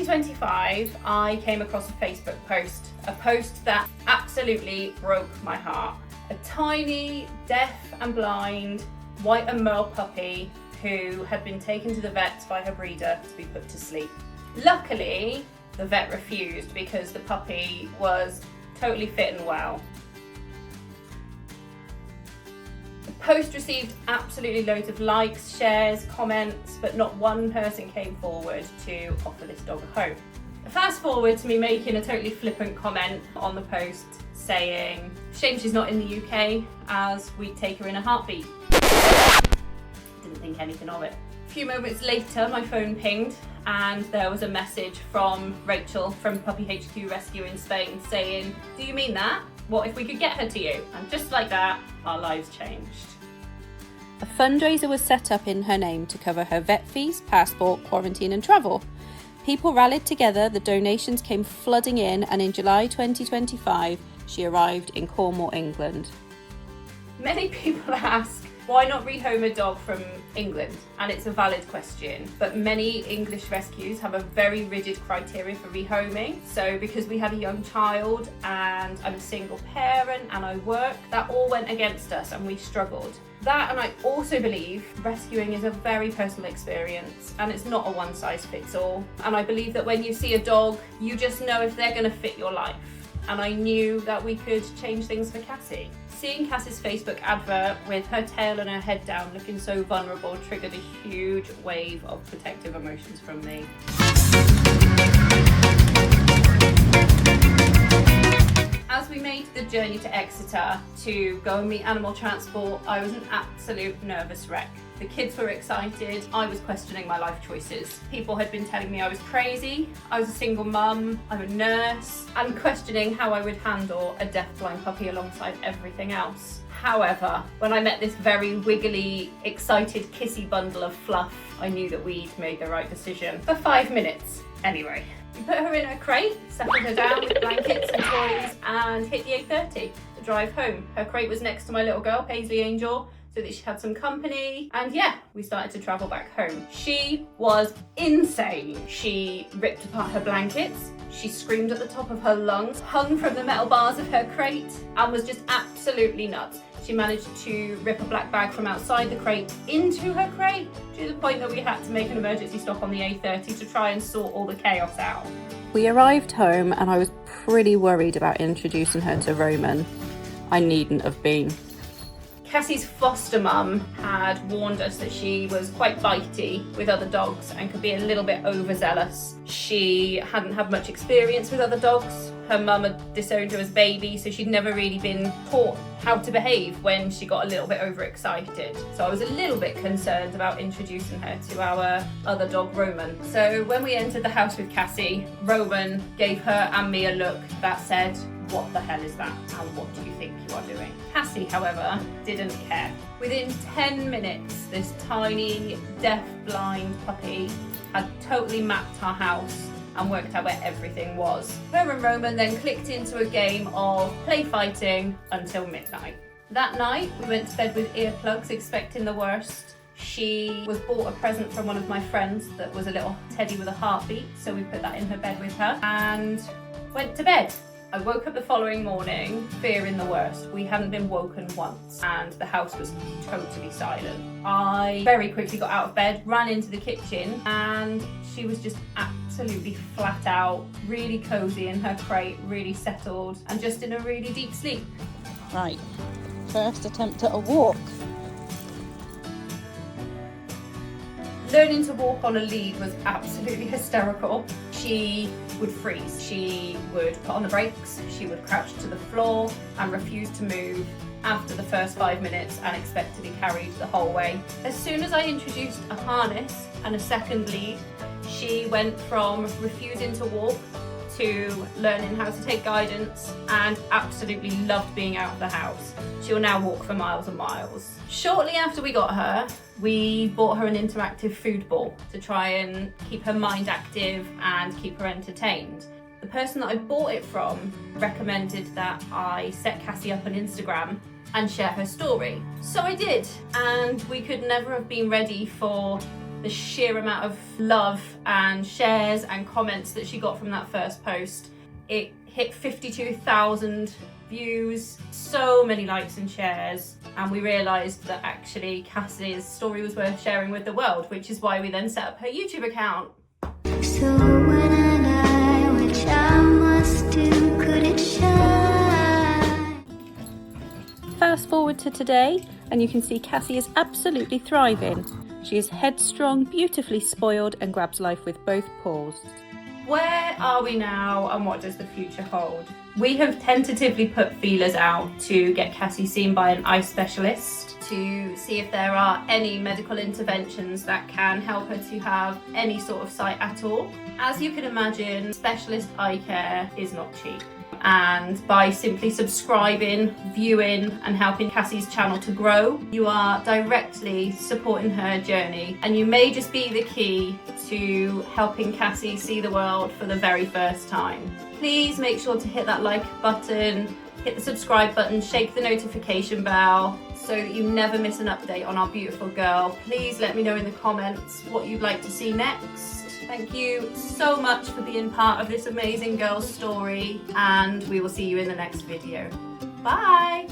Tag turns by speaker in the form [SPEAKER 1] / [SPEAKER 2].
[SPEAKER 1] 2025, I came across a Facebook post, a post that absolutely broke my heart. A tiny, deaf and blind, white and merle puppy who had been taken to the vet by her breeder to be put to sleep. Luckily, the vet refused because the puppy was totally fit and well. The post received absolutely loads of likes, shares, comments, but not one person came forward to offer this dog a home. Fast forward to me making a totally flippant comment on the post saying, shame she's not in the UK as we'd take her in a heartbeat. Didn't think anything of it. A few moments later, my phone pinged and there was a message from Rachel from Puppy HQ Rescue in Spain saying, do you mean that? What if we could get her to you? And just like that, our lives changed.
[SPEAKER 2] A fundraiser was set up in her name to cover her vet fees, passport, quarantine and travel. People rallied together, the donations came flooding in, and in July 2025, she arrived in Cornwall, England.
[SPEAKER 1] Many people ask, why not rehome a dog from England? And it's a valid question, but many English rescues have a very rigid criteria for rehoming. So because we had a young child and I'm a single parent and I work, that all went against us and we struggled. That, and I also believe rescuing is a very personal experience and it's not a one size fits all. And I believe that when you see a dog, you just know if they're going to fit your life. And I knew that we could change things for Cassie. Seeing Cassie's Facebook advert with her tail and her head down looking so vulnerable triggered a huge wave of protective emotions from me. As we made the journey to Exeter to go and meet Animal Transport, I was an absolute nervous wreck. The kids were excited, I was questioning my life choices. People had been telling me I was crazy, I was a single mum, I'm a nurse, and questioning how I would handle a deaf-blind puppy alongside everything else. However, when I met this very wiggly, excited, kissy bundle of fluff, I knew that we'd made the right decision. For 5 minutes, anyway. We put her in her crate, settled her down with blankets and toys, and hit the A30 to drive home. Her crate was next to my little girl, Paisley Angel, so that she had some company. And yeah, we started to travel back home. She was insane. She ripped apart her blankets, she screamed at the top of her lungs, hung from the metal bars of her crate, and was just absolutely nuts. She managed to rip a black bag from outside the crate into her crate, to the point that we had to make an emergency stop on the A30 to try and sort all the chaos out.
[SPEAKER 2] We arrived home and I was pretty worried about introducing her to Roman. I needn't have been.
[SPEAKER 1] Cassie's foster mum had warned us that she was quite bitey with other dogs and could be a little bit overzealous. She hadn't had much experience with other dogs. Her mum had disowned her as a baby, so she'd never really been taught how to behave when she got a little bit overexcited. So I was a little bit concerned about introducing her to our other dog, Roman. So when we entered the house with Cassie, Roman gave her and me a look that said, what the hell is that? And what do you think you are doing? Cassie, however, didn't care. Within 10 minutes, this tiny, deaf-blind puppy had totally mapped our house and worked out where everything was. Her and Roman then clicked into a game of play fighting until midnight. That night, we went to bed with earplugs, expecting the worst. She was bought a present from one of my friends that was a little teddy with a heartbeat, so we put that in her bed with her and went to bed. I woke up the following morning fearing the worst. We hadn't been woken once and the house was totally silent. I very quickly got out of bed, ran into the kitchen, and she was just absolutely flat out, really cozy in her crate, really settled and just in a really deep sleep.
[SPEAKER 3] Right, first attempt at a walk.
[SPEAKER 1] Learning to walk on a lead was absolutely hysterical. She would freeze. She would put on the brakes, she would crouch to the floor and refuse to move after the first 5 minutes and expect to be carried the whole way. As soon as I introduced a harness and a second lead, she went from refusing to walk to learning how to take guidance and absolutely loved being out of the house. She'll now walk for miles and miles. Shortly after we got her, we bought her an interactive food ball to try and keep her mind active and keep her entertained. The person that I bought it from recommended that I set Cassie up on Instagram and share her story. So I did, and we could never have been ready for the the sheer amount of love and shares and comments that she got from that first post. It hit 52,000 views, so many likes and shares, and we realised that actually Cassie's story was worth sharing with the world, which is why we then set up her YouTube account.
[SPEAKER 4] So when I die, which I must do, could it shine?
[SPEAKER 2] Fast forward to today, and you can see Cassie is absolutely thriving. She is headstrong, beautifully spoiled, and grabs life with both paws.
[SPEAKER 1] Where are we now and what does the future hold? We have tentatively put feelers out to get Cassie seen by an eye specialist to see if there are any medical interventions that can help her to have any sort of sight at all. As you can imagine, specialist eye care is not cheap. And by simply subscribing, viewing and helping Cassie's channel to grow, you are directly supporting her journey, and you may just be the key to helping Cassie see the world for the very first time. Please make sure to hit that like button, hit the subscribe button, shake the notification bell so that you never miss an update on our beautiful girl. Please let me know in the comments what you'd like to see next. Thank you so much for being part of this amazing girl's story, and we will see you in the next video. Bye!